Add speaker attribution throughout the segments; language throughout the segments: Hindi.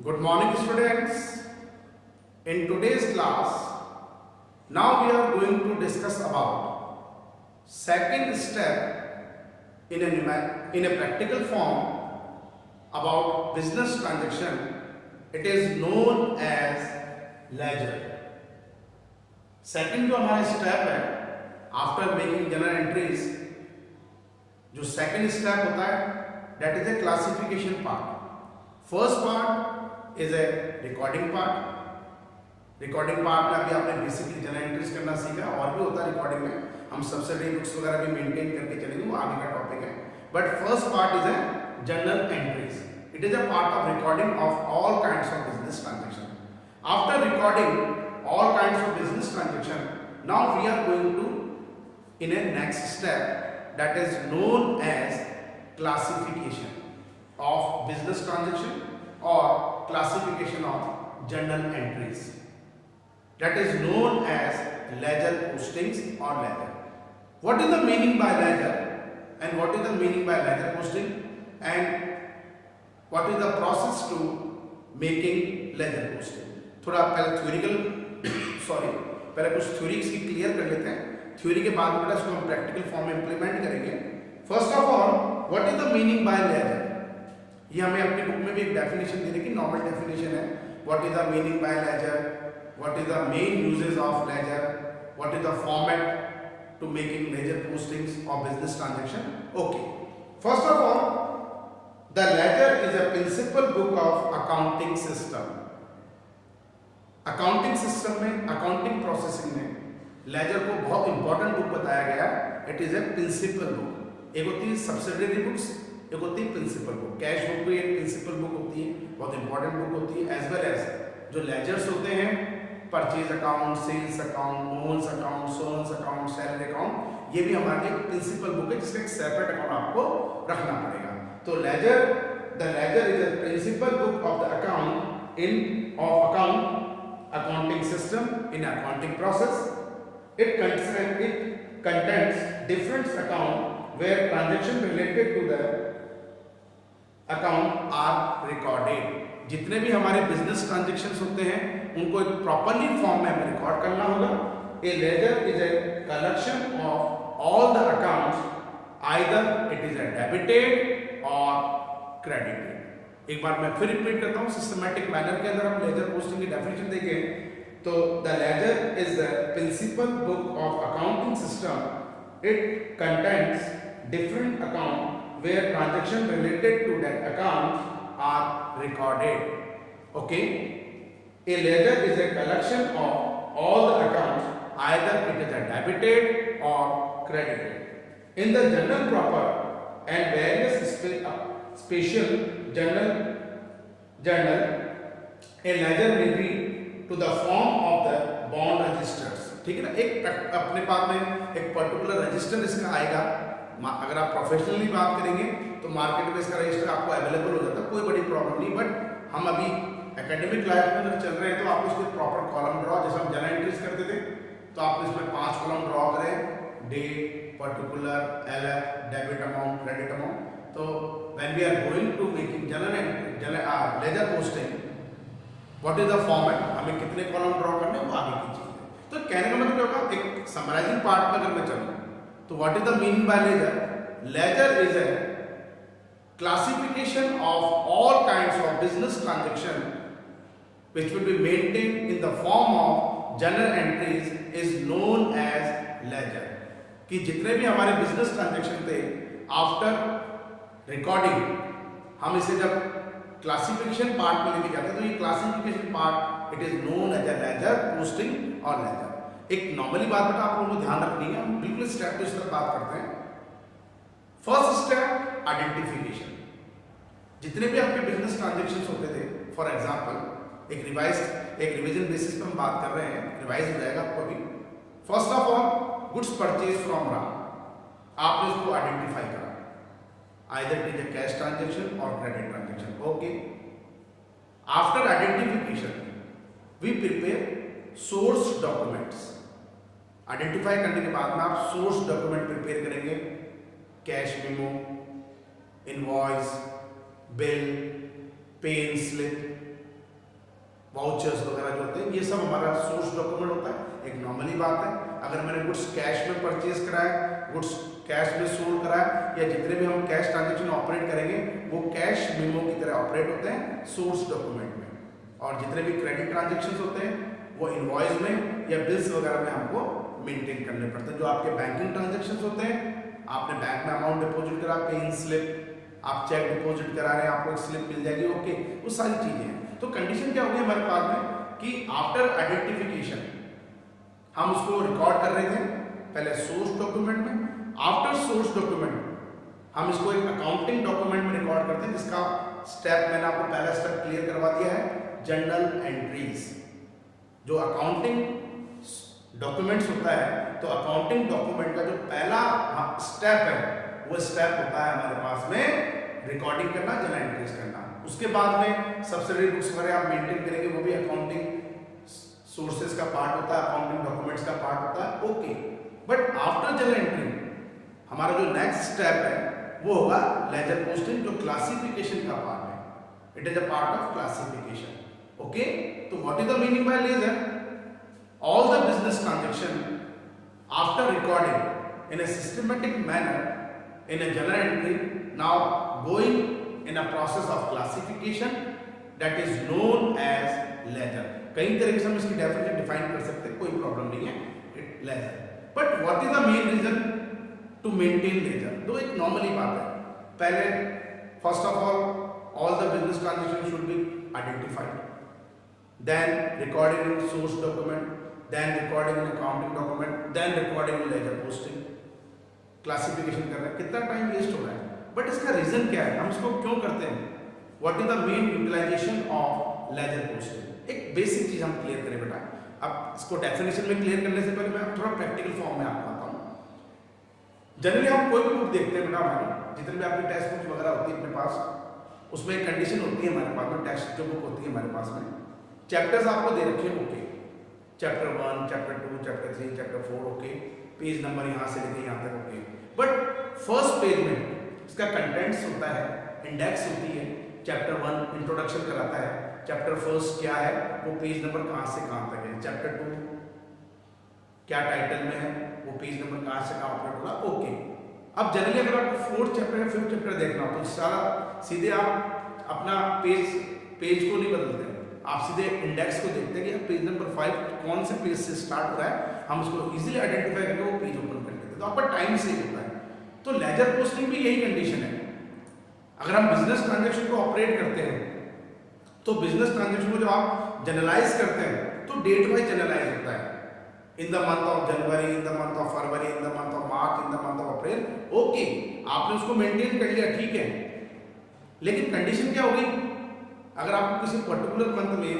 Speaker 1: Good morning, students. In today's class, now we are going to discuss about second step in a practical form about business transaction. It is known as ledger. Second जो हमारा स्टेप है आफ्टर मेकिंग जनरल एंट्रीज, जो सेकंड स्टेप होता है that is a classification part. First part is A recording part. Recording part में अभी आपने बेसिकली जनरल एंट्रीज करना सीखा, और भी होता है रिकॉर्डिंग में. हम सब्सिडी बुक्स वगैरह भी मेंटेन करके चलेंगे, वो आगे का टॉपिक है. But first part is a general entries. It is a part of recording of all kinds of business transaction. After recording all kinds of business transaction, now we are going to in a next step that is known as classification of business transaction or classification of journal entries, that is known as ledger postings or ledger. What is the meaning by ledger and what is the meaning by ledger posting and what is the process to making ledger posting? थोड़ा पहले थ्योरिकल पहले कुछ थ्योरी की क्लियर कर लेते हैं. थ्योरी के बाद बेटा इसको हम प्रैक्टिकल फॉर्म में इंप्लीमेंट करेंगे. First of all, what is the meaning by ledger? ये हमें अपनी बुक में भी एक डेफिनेशन देने की नॉर्मल डेफिनेशन है. What is the meaning by ledger, what is the main uses of ledger, what is the format to making ledger postings of business transaction. Okay, first of all, the ledger is a principal book of accounting system. Accounting system में, अकाउंटिंग प्रोसेसिंग में लेजर को बहुत इंपॉर्टेंट बुक बताया गया. It is a principal book. एक होती है सब्सिडरी बुक्स, एक होती है प्रिंसिपल बुक. कैश बुक भी एक प्रिंसिपल बुक होती है, बहुत इंपॉर्टेंट बुक होती है. एज वेल एज जो लेजर्स होते हैं, परचेज अकाउंट, सेल्स अकाउंट, ओन्स अकाउंट, सोन्स अकाउंट, सैलरी अकाउंट, ये भी हमारी एक प्रिंसिपल बुक है जिसका एक सेपरेट अकाउंट आपको रखना पड़ेगा. तो ledger, the ledger is a principal book of the account in of account accounting system in accounting process. It contains different account where transaction related to the account are recorded. जितने भी हमारे बिजनेस ट्रांजेक्शन्स होते हैं उनको एक प्रॉपरली फॉर्म में हमें रिकॉर्ड करना होगा. A ledger is a collection of all the accounts, either it is a debited or credited. एक बार मैं फिर रिपीट करता हूँ. सिस्टमैटिक मैनर के अंदर हम लेजर पोस्टिंग की डेफिनेशन देखें तो the ledger is the principal book of accounting system. It contains different account where transaction related to that account are recorded. Okay, a ledger is a collection of all the accounts, either it is a debited और credited. In the general proper and various special journal, a ledger may be to the form of the bond registers. ठीक है ना, एक अपने पास में एक पर्टिकुलर रजिस्टर इसका आएगा. अगर आप प्रोफेशनली बात करेंगे तो मार्केट में इसका रजिस्टर आपको अवेलेबल हो जाता है, कोई बड़ी प्रॉब्लम नहीं. बट हम अभी एकेडमिक लाइफ में जब चल रहे हैं तो आप उसके प्रॉपर कॉलम ड्रॉ, जैसे हम जनरल एंट्रीज करते थे तो आपने इसमें 5 कॉलम ड्रॉ करें, date, particular, LF, debit amount, credit amount. तो when we are going to making ledger posting, what is the format, हमें कितने कॉलम ड्रॉ करने वो आगे की चीज है. तो कहने का मतलब क्या होगा, एक समराइजिंग पार्ट में अगर मैं चलूँ तो what is the meaning by ledger? Ledger is a classification of all kinds of business transaction which will be maintained in the form of journal entries is known as ledger. कि जितने भी हमारे बिजनेस ट्रांजेक्शन थे आफ्टर रिकॉर्डिंग, हम इसे जब क्लासिफिकेशन पार्ट में लेके जाते हैं तो ये classification part it is known as a ledger posting और लेजर. एक नॉर्मली बात बेटा आप लोगों को ध्यान रखनी है, हम बिल्कुल स्टेप टू स्टेप बात करते हैं. First step, identification. जितने भी आपके बिजनेस ट्रांजेक्शन्स होते थे, फॉर एग्जांपल एक रिवीजन बेसिस पर हम बात कर रहे हैं, रिवाइज हो जाएगा आपको अभी. First of all, goods purchase from Ram, आपने उसको आइडेंटिफाई करा. Either it is a cash transaction or credit transaction. Okay. After identification, we prepare source documents. Identify करने के बाद में आप source document prepare करेंगे. Cash memo, invoice, bill, pay slip, vouchers वगैरह जो होते हैं, ये सब हमारा सोर्स डॉक्यूमेंट होता है। एक नॉर्मली बात है, अगर मैंने गुड्स कैश में परचेज कराया, गुड्स कैश में सोल्ड कराया, या जितने भी हम कैश ट्रांजेक्शन ऑपरेट करेंगे वो कैश मेमो की तरह ऑपरेट होते हैं सोर्स डॉक्यूमेंट में। और जितने भी क्रेडिट ट्रांजेक्शन होते हैं वो इनवॉइस में या बिल्स वगैरह में हमको मेंटेन करने पड़ते हैं। जो आपके बैंकिंग ट्रांजेक्शन होते हैं, आपने बैंक में अमाउंट डिपॉजिट करा, पेइंग स्लिप, आप चेक डिपॉजिट करा रहे हैं, आपको एक स्लिप मिल जाएगी, ओके, वो सारी चीजें हैं। तो कंडीशन क्या होगी हमारे पास में कि आफ्टर आइडेंटिफिकेशन हम उसको रिकॉर्ड कर रहे थे पहले सोर्स डॉक्यूमेंट में, आफ्टर सोर्स डॉक्यूमेंट हम इसको एक अकाउंटिंग डॉक्यूमेंट में रिकॉर्ड करते हैं, जिसका स्टेप मैंने आपको पहला स्टेप क्लियर करवा दिया है, जर्नल एंट्रीज। जो अकाउंटिंग डॉक्यूमेंट्स होता है, तो अकाउंटिंग डॉक्यूमेंट का जो पहला स्टेप है वो स्टेप होता है हमारे पास में रिकॉर्डिंग करना, जर्नल एंट्रीज करना। उसके बाद में सब्सिडरी बुक्स वगैरह आप मेंटेन करेंगे, वो भी अकाउंटिंग सोर्सेज का पार्ट होता है, अकाउंटिंग डॉक्यूमेंट्स का पार्ट होता है, okay. But after journal entry हमारा जो नेक्स्ट स्टेप है वो होगा लेजर पोस्टिंग, जो क्लासिफिकेशन का पार्ट है। It is a part of classification, okay. तो what is the meaning by ledger? All the business transaction after recording in a systematic manner in a journal entry now going in a process of classification that is known as ledger। कई तरीके से हम इसकी डेफिनेशन डिफाइन कर सकते हैं, कोई प्रॉब्लम नहीं है, ledger। But what is the main reason to maintain ledger? तो एक नॉर्मली बात है, पहले first of all the business transaction should be identified, then recording in source document, then recording in accounting document, then recording in ledger posting. Classification कर रहे हैं, कितना टाइम वेस्ट हो रहा है, बट इसका रीजन क्या है, हम इसको क्यों करते हैं? What is the main utilization of ledger posting? एक बेसिक चीज हम क्लियर करें बेटा। अब इसको डेफिनेशन में क्लियर करने से पहले मैं थोड़ा प्रैक्टिकल फॉर्म में आपको बताता हूँ। जनरली हम कोई भी बुक देखते हैं बेटा, हमारी जितनी भी आपकी टेक्स्ट बुक वगैरह होती है अपने पास, उसमें एक कंडीशन होती है हमारे पास में, टेक्स्ट जो बुक होती है हमारे पास में, चैप्टर्स आपको दे रखे हैं, okay, chapter 1, chapter 2, chapter 3, chapter 4, okay, page number यहाँ से लेके यहाँ तक, ओके। बट फर्स्ट पेज में इसका कंटेंट्स होता है, इंडेक्स होती है, चैप्टर 1 इंट्रोडक्शन कराता है, चैप्टर फर्स्ट क्या है, वो पेज नंबर कहाँ से कहाँ तक है, चैप्टर 2 क्या टाइटल में है, वो पेज नंबर कहाँ से कहाँ अपलोड होगा, ओके। अब जनरली अगर आपको 4th चैप्टर या 5th चैप्टर देखना हो तो सारा सीधे आप अपना पेज को नहीं बदलते हैं, आप सीधे इंडेक्स को देखते हैं कि पेज नंबर 5 कौन से पेज से स्टार्ट हो रहा है, हम उसको इजीली आइडेंटिफाई करके वो पेज ओपन कर लेते हैं, तो आपका टाइम सेव होता है। तो लेजर पोस्टिंग भी यही कंडीशन है। अगर हम बिजनेस ट्रांजैक्शन को ऑपरेट करते हैं तो बिजनेस ट्रांजैक्शन को जब आप जनरलाइज करते हैं तो डेट वाइज जनरलाइज होता है, इन the month of January, in the month of February, in the month of March, in the month of April, okay, आपने उसको मेंटेन कर लिया, ठीक है। लेकिन कंडीशन क्या होगी, अगर आपको किसी पर्टिकुलर मंथ में,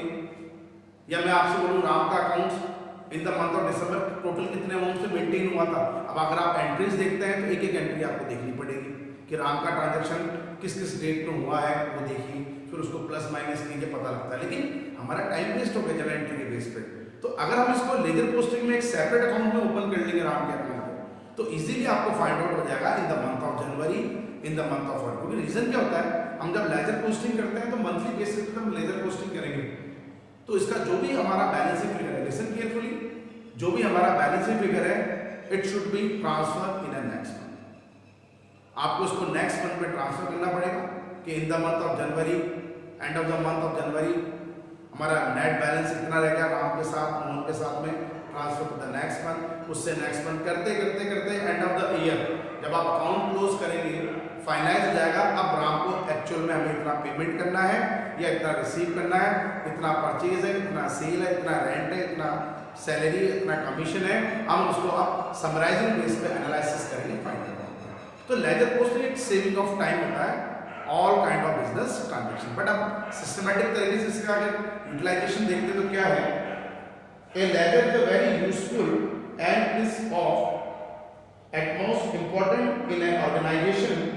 Speaker 1: या मैं आपसे बोलूँ राम का account in the month of December total कितने अमाउंट से मेंटेन हुआ था, अब अगर आप एंट्रीज देखते हैं तो एक एक एंट्री आपको देखनी पड़ेगी कि राम का ट्रांजैक्शन किस किस डेट में हुआ है वो देखिए, फिर उसको प्लस माइनस कीजिए, पता लगता है। लेकिन हमारा टाइम वेस्ट हो गया जनरल एंट्री के बेस पे। तो अगर हम इसको लेजर पोस्टिंग में एक सेपरेट अकाउंट में ओपन कर लेंगे राम के अकाउंट को, तो इजीली आपको फाइंड आउट हो जाएगा इन the month of January, in the month of February. क्योंकि रीजन क्या होता है, हम जब लेजर पोस्टिंग करते हैं तो मंथली बेसिस पे हम लेजर पोस्टिंग करेंगे, तो इसका जो भी हमारा बैलेंसिंग फिगर है, लिसन केयरफुली, जो भी हमारा बैलेंसिंग फिगर है, it should be transfer in a next month. आपको इसको नेक्स्ट मंथ में ट्रांसफर करना पड़ेगा कि इन the month of January, end of the month of जनवरी हमारा नेट बैलेंस इतना रह गया राम के साथ, मोहन के साथ में, transfer to the next month, उससे नेक्स्ट मंथ करते करते करते एंड ऑफ द ईयर जब आप अकाउंट क्लोज करेंगे फाइनलाइज हो जाएगा। अब राम को एक्चुअल में हमें इतना पेमेंट करना है या इतना रिसीव करना है, इतना परचेज है, इतना सेल है, इतना रेंट है, इतना सैलरी, इतना कमीशन है, हम उसको अब समराइजिंग बेस पे एनालिसिस करेंगे, फाइनल करेंगे। तो लेजर पोस्टिंग एक सेविंग ऑफ टाइम होता है all kind of business transaction. But अब सिस्टमेटिक तरीके से इसका अगर यूटिलाइजेशन देखते तो क्या है, a ledger is very useful and is of utmost important in an organisation.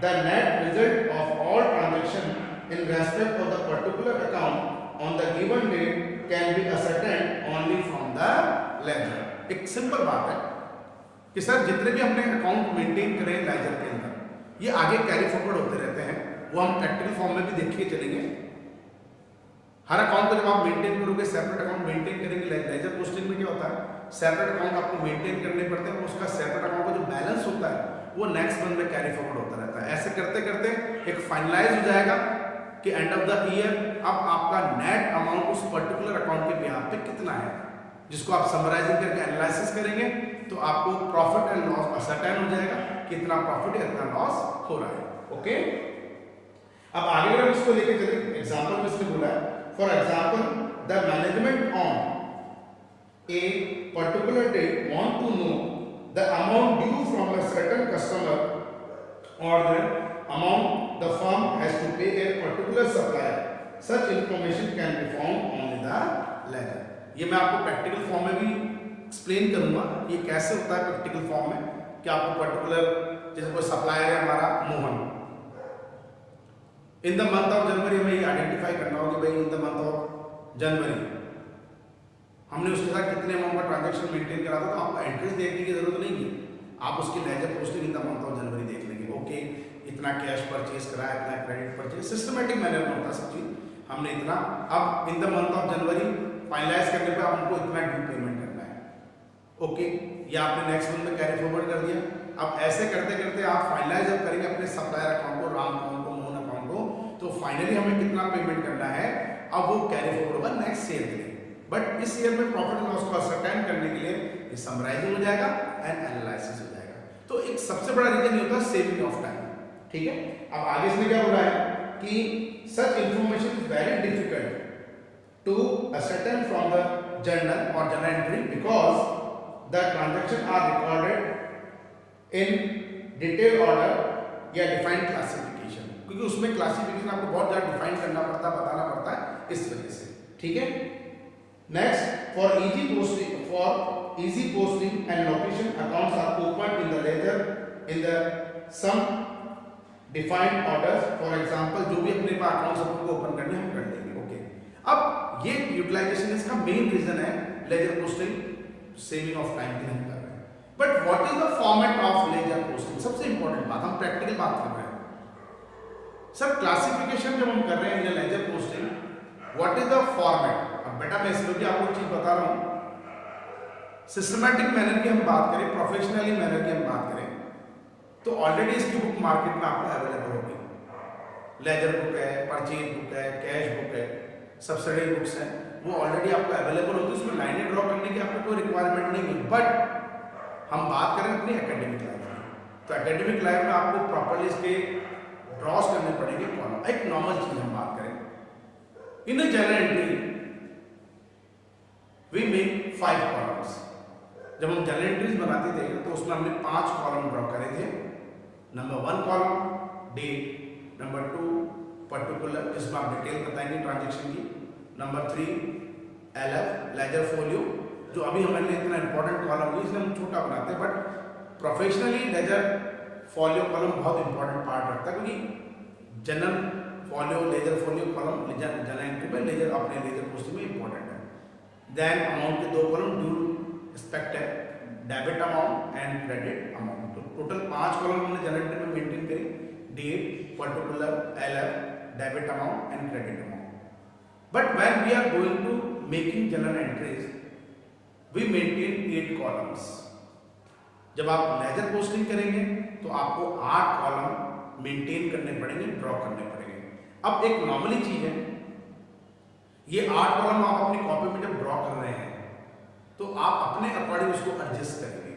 Speaker 1: The net result of all transaction in respect of the particular account on the given date can be ascertained only from the ledger. एक सिंपल बात है कि सर जितने भी हमने अकाउंट मेंटेन करें लेजर के अंदर, ये आगे कैरी फॉरवर्ड होते रहते हैं, वो हम प्रैक्टिकल फॉर्म में भी देख के चलेंगे। हर अकाउंट को जब आप मेंटेन करोगे, सेपरेट अकाउंट मेंटेन करेंगे, लेजर पोस्टिंग में क्या होता है, सेपरेट अकाउंट आपको मेंटेन करने पड़ते हैं, उसका सेपरेट अकाउंट का जो बैलेंस होता है वो नेक्स्ट मंथ में कैरी फॉरवर्ड होता रहता है। ऐसे करते करते एक फाइनलाइज हो जाएगा कि एंड ऑफ द ईयर अब आपका नेट अमाउंट उस पर्टिकुलर अकाउंट के ब्याज पे कितना है, जिसको आप समराइजिंग करके एनालिसिस करेंगे तो आपको प्रॉफिट एंड लॉस असर्टेन हो जाएगा, कितना प्रॉफिट या कितना लॉस हो रहा है। ओके, अब आगे अगर इसको लेके चले, एग्जांपल में इसने बोला है, for example the management on a particular date want to know the amount due from a certain customer or the amount the firm has to pay a particular supplier. Such information can be found on the ledger. ये मैं आपको प्रैक्टिकल फॉर्म में भी एक्सप्लेन करूंगा ये कैसे होता है प्रैक्टिकल फॉर्म में, कि आपको पर्टिकुलर जैसे कोई सप्लायर है हमारा मोहन, इन द मंथ ऑफ जनवरी हमें ये आइडेंटिफाई करना होगा भाई इन द मंथ ऑफ जनवरी हमने उसके साथ कितने अमाउंट का ट्रांजैक्शन मेंटेन करा था, तो आपको एंट्रीज देखने की जरूरत नहीं है, आप उसकी ledger posting in the month of जनवरी देख लेंगे। ओके, इतना कैश परचेज करा, इतना क्रेडिट परचेज, सिस्टमेटिक मैनर में होता है सब चीज, हमने इतना, अब in the month of January finalize करने पे हमको इतना ड्यू पेमेंट करना है। ओके, ये आपने नेक्स्ट मंथ में कैरी फॉरवर्ड कर दिया। अब ऐसे करते करते आप फाइनलाइज जब करेंगे अपने सप्लायर अकाउंट को, राम अकाउंट को, मोहन अकाउंट को, तो फाइनली हमें कितना पेमेंट करना है, अब वो कैरी फॉरवर्ड होगा नेक्स्ट ईयर के लिए। बट इस ईयर में प्रॉफिट एंड लॉस को असर्टेन करने के लिए ये समराइजिंग हो जाएगा एंड एनालिसिस हो जाएगा। तो एक सबसे बड़ा रीजन ये होता है सेविंग ऑफ टाइम। ठीक है, अब आगे इसमें क्या बोला है कि such information is very difficult to ascertain from the journal और journal entry because the transaction are recorded in detail order या डिफाइंड क्लासिफिकेशन, क्योंकि उसमें क्लासिफिकेशन आपको बहुत ज्यादा डिफाइन करना पड़ता है, बताना पड़ता है इस वजह से। ठीक है, next for easy posting and location accounts are opened in the ledger in the some defined orders. For example, जो भी अपने पास अकाउंट्स अपन को ओपन करने हम कर लेंगे। ओके, अब ये यूटिलाइजेशन इसका मेन रीजन है ledger posting, saving of time की हम कर रहे हैं। But what is the format of ledger posting, सबसे इंपॉर्टेंट बात, हम प्रैक्टिकल बात कर रहे हैं। सर क्लासिफिकेशन जब हम कर रहे हैं in ledger posting, what is the format, अब बेटा मैं इसमें भी आपको चीज बता रहा हूं, सिस्टमैटिक मैनर की हम बात करें, प्रोफेशनली मैनर की हम बात करें, तो ऑलरेडी इसकी बुक मार्केट में आपको अवेलेबल होगी। लेजर बुक है, परचेज बुक है, कैश बुक है, सब्सिडी बुक्स हैं, वो ऑलरेडी आपको अवेलेबल होती है, उसमें लाइनें ड्रॉ करने की आपको कोई रिक्वायरमेंट नहीं है। बट हम बात करें अपनी एकेडमिक लाइफ की, तो एकेडमिक लाइफ में आपको प्रॉपरली इसके ड्रॉस करने पड़ेंगे कॉलम। एक नॉर्मल चीज हम बात करें, in a journal entry we make 5 columns. जब हम जर्नल एंट्रीज बनाते थे तो उसमें हमने 5 कॉलम ड्रॉ करे थे। Number 1 column date, number 2 particular जिसमें आप डिटेल बताएंगे ट्रांजेक्शन की, नंबर 3 LF लेजर फोलियो, जो अभी हमारे लिए इतना इंपॉर्टेंट कॉलम नहीं इसलिए हम छोटा बनाते हैं, but professionally ledger folio column बहुत इंपॉर्टेंट पार्ट रखता है, क्योंकि general folio, ledger folio column journal entry में, लेजर अपने लेजर पोस्टिंग में इंपॉर्टेंट है। देन अमाउंट के 2 कॉलम ड्यू रिस्पेक्ट है, debit amount and credit amount, तो टोटल 5 कॉलम हमने जर्नल एंट्री में मेंटेन करी, date, particular, LF, debit amount and credit amount. But when we are going to making journal entries we maintain 8 columns. जब आप लेजर पोस्टिंग करेंगे तो आपको 8 कॉलम मेंटेन करने पड़ेंगे, ड्रॉ करने पड़ेंगे। अब एक नॉर्मली चीज है, ये 8 कॉलम आप अपनी कॉपी में जब ड्रॉ कर रहे हैं तो आप अपने अकॉर्डिंग उसको एडजस्ट करेंगे।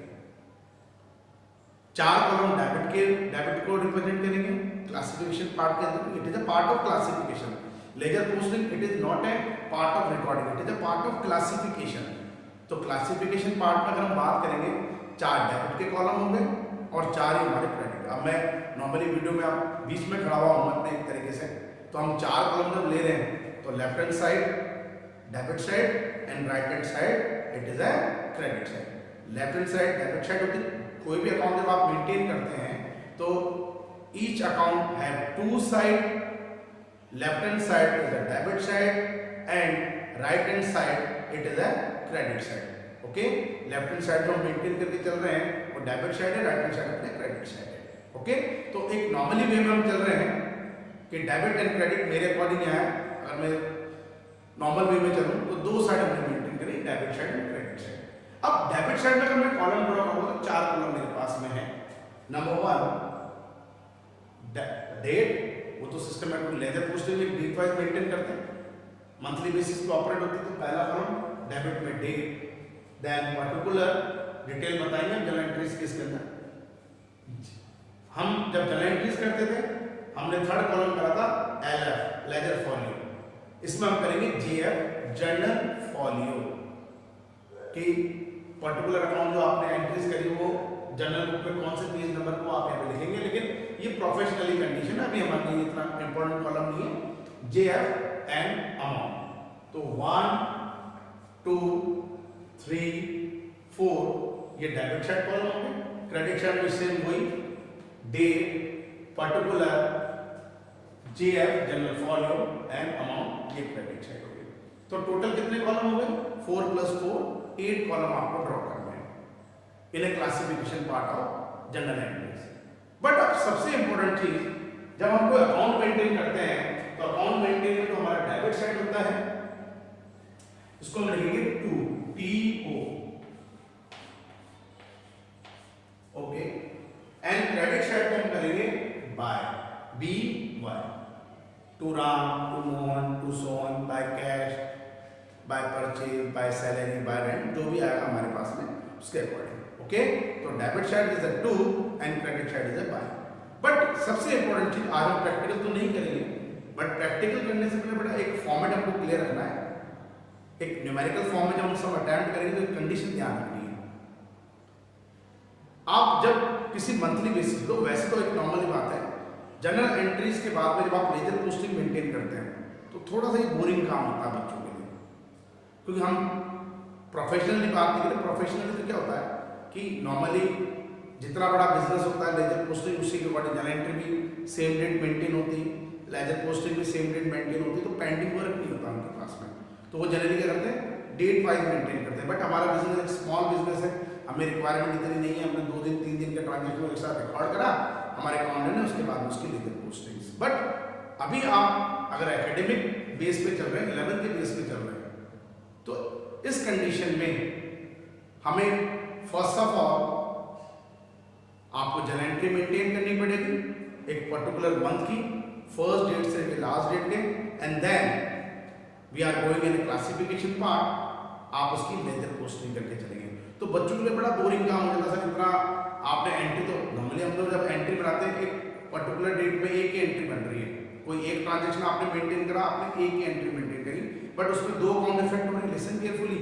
Speaker 1: 4 कॉलम डेबिट को रिप्रेजेंट करेंगे क्लासिफिकेशन पार्ट के अंदर, it is a part of classification. Ledger posting it is not a part of recording, it is a part of classification. तो क्लासिफिकेशन पार्ट में अगर हम बात करेंगे 4 डेबिट के कॉलम होंगे और 4 ही हमारे क्रेडिट। अब मैं नॉर्मली वीडियो में आप बीच में खड़ा हुआ हूँ अपने एक तरीके से, तो हम 4 कॉलम जब ले रहे हैं तो left hand side debit side and right hand side it is a credit side. Left hand side debit side होती है, कोई भी अकाउंट जब आप मेंटेन करते हैं तो each account have 2 side, left hand side is a debit side and right hand side it is a credit side. Okay, left hand side जो हम मेंटेन करके चल रहे हैं वो डेबिट साइड है, राइट हैंड साइड अपने क्रेडिट साइड है। ओके, तो एक नॉर्मली वे में हम चल रहे हैं कि डेबिट एंड क्रेडिट मेरे अकॉर्डिंग है, अगर मैं नॉर्मल वे में चलूँ तो दो साइड हमने मेंटेन करी, डेबिट साइड और क्रेडिट साइड। अब डेबिट साइड में अगर मैं कॉलम ड्रॉ करूँगा तो 4 कॉलम मेरे पास में है। नंबर 1 डेट, वो तो सिस्टमैटिक लेजर पोस्टिंग में डेट वाइज मेंटेन करते हैं, मंथली बेसिस पे ऑपरेट होती है, तो पहला कॉलम डेबिट में डेट, देन पर्टिकुलर डिटेल बताएंगे जनरल एंट्रीज किसके अंदर। हम जब जनरल एंट्रीज करते थे हमने थर्ड कॉलम करा था LF लेजर फॉलियो, इसमें हम करेंगे JF जर्नल फॉलियो कि पर्टिकुलर अकाउंट जो आपने एंट्रीज करी वो जर्नल बुक में कौन से पेज नंबर को आप यहाँ पे लिखेंगे, लेकिन ये प्रोफेशनली कंडीशन है, अभी हमारे लिए इतना इंपॉर्टेंट कॉलम नहीं है। JF एंड अमाउंट, तो 1 2 3 4 ये डेबिट साइड कॉलम हो गए। क्रेडिट साइड में सेम वही date, particular, JF general folio and amount, ये क्रेडिट साइड हो गई। तो टोटल कितने कॉलम हो गए? 4 + 4 8 कॉलम आपको ड्रॉ करने हैं in a classification part of general entries. But अब सबसे इंपॉर्टेंट चीज, जब हम कोई अकाउंट मेंटेन करते हैं तो अकाउंट मेंटेन में तो हमारा डेबिट साइड होता है, इसको हम लिखेंगे TO, okay, and credit side को हम करेंगे by, BY, to Ram, to Mohan, to सोन, by cash, by purchase, by salary, by rent, जो भी आएगा हमारे पास में उसके अकॉर्डिंग, ओके। तो debit side is a to and credit side is a by. But सबसे इंपॉर्टेंट चीज, आज हम प्रैक्टिकल तो नहीं करेंगे, बट प्रैक्टिकल करने से पहले बड़ा एक फॉर्मेट हमको क्लियर रखना है। एक न्यूमेरिकल फॉर्म में जब हम सब अटेम्प्ट करेंगे तो एक कंडीशन ध्यान रखनी है। आप जब किसी मंथली बेसिस पे, वैसे तो एक नॉर्मली बात है, जनरल एंट्रीज के बाद में जब आप लेजर पोस्टिंग मेंटेन करते हैं तो थोड़ा सा ही बोरिंग काम होता है बच्चों के लिए, क्योंकि हम प्रोफेशनली बात नहीं करें। प्रोफेशनली तो क्या होता है कि नॉर्मली जितना बड़ा बिजनेस होता है लेजर पोस्टिंग उसी के अकॉर्डिंग जनरल एंट्री भी सेम डेट मेंटेन होती, लेजर पोस्टिंग भी सेम डेट मेंटेन होती, तो पेंडिंग वर्क नहीं होता उनके पास में, तो वो जनरली क्या करते हैं डेट वाइज मेंटेन करते हैं। बट हमारा बिजनेस एक स्मॉल बिजनेस है, हमें रिक्वायरमेंट इतनी नहीं है, हमने 2 दिन 3 दिन का ट्रांजेक्शन एक साथ रिकॉर्ड करा हमारे अकाउंटेंट ने, उसके बाद में उसकी लेजर पोस्टिंग्स। बट अभी आप अगर एकेडमिक बेस पे चल रहे हैं, 11th के बेस पे चल रहे हैं, तो इस कंडीशन में हमें फर्स्ट ऑफ ऑल आपको जनरल एंट्री मेंटेन करनी पड़ेगी एक पर्टिकुलर मंथ की, फर्स्ट डेट से लास्ट डेट के, and then we are going in classification part, आप उसकी लेजर पोस्टिंग करके चलेंगे। तो बच्चों के लिए बड़ा बोरिंग काम हो जाता है, इतना आपने एंट्री, तो नॉर्मली हम लोग जब एंट्री बनाते हैं एक पर्टिकुलर डेट में एक ही एंट्री बन रही है, कोई एक ट्रांजेक्शन आपने मेंटेन करा, आपने एक ही एंट्री मेंटेन करी, बट उसमें 2 अकाउंट इफेक्ट हो रहे हैं, लिसन केयरफुली,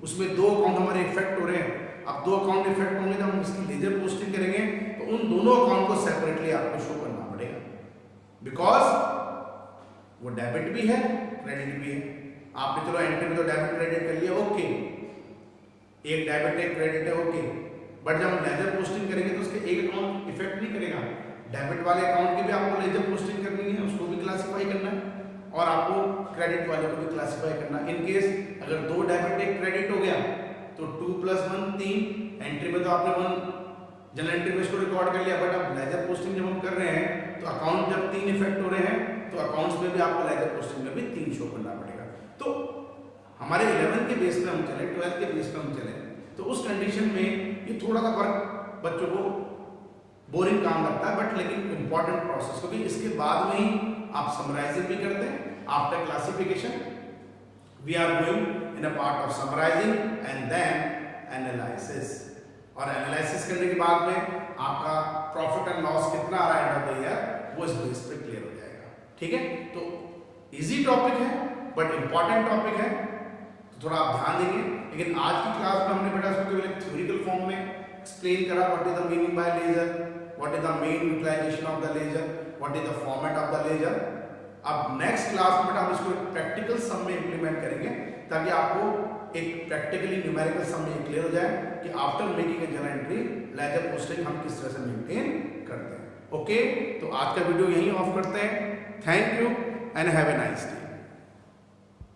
Speaker 1: उसमें 2 अकाउंट हमारे इफेक्ट हो रहे हैं। अब 2 अकाउंट इफेक्ट होंगे तो हम इसकी लेजर पोस्टिंग करेंगे, तो उन दोनों अकाउंट को सेपरेटली आपको शो करना पड़ेगा, बिकॉज वो डेबिट भी है क्रेडिट भी है। आपने चलो एंट्री में तो डेबिट क्रेडिट कर लिया, ओके, एक डेबिट एक क्रेडिट है, ओके, बट जब हम लेजर पोस्टिंग करेंगे तो उसके एक अकाउंट इफेक्ट नहीं करेगा, डेबिट वाले अकाउंट की भी आपको लेजर पोस्टिंग करनी है, उसको भी क्लासिफाई करना है, और आपको क्रेडिट वाले को भी क्लासिफाई करना। इन केस अगर 2 डेबिट एक क्रेडिट हो गया तो 2 + 1 3, एंट्री में तो आपने 1 जनरल एंट्री में इसको रिकॉर्ड कर लिया, बट अब लेजर पोस्टिंग जब हम कर रहे हैं तो अकाउंट जब 3 इफेक्ट हो रहे हैं तो अकाउंट्स में भी आपको लेजर पोस्टिंग में भी 3 शो करना पड़ेगा। तो हमारे 11th के बेस पे हम चले, 12th के बेस पे हम चले, तो उस कंडीशन में ये थोड़ा सा वर्क बच्चों को बोरिंग काम लगता है, बट लेकिन इंपॉर्टेंट प्रोसेस, क्योंकि इसके बाद में ही आप समराइजिंग भी करते हैं। After classification we are going in a part of summarizing and then analysis, और एनालिसिस करने के बाद में आपका प्रॉफिट एंड लॉस कितना आ रहा है एंड ऑफ द ईयर, वो इस बेस पे क्लियर हो जाएगा। ठीक है, तो इजी टॉपिक है बट इंपॉर्टेंट टॉपिक है, तो थोड़ा आप ध्यान देंगे। लेकिन आज की क्लास में हमने बेटा इसको केवल एक थ्योरिकल फॉर्म में एक्सप्लेन करा, what is the meaning by ledger, what is the main utilization of the ledger, what is the format of the ledger. अब नेक्स्ट क्लास में बेटा हम इसको प्रैक्टिकल सम में इंप्लीमेंट करेंगे, ताकि आपको एक प्रैक्टिकली न्यूमेरिकल सम में क्लियर हो जाए कि after making a general entry ledger posting हम किस तरह से मेंटेन करते हैं। ओके, तो आज का वीडियो यहीं ऑफ करते हैं। Thank you and have a nice day.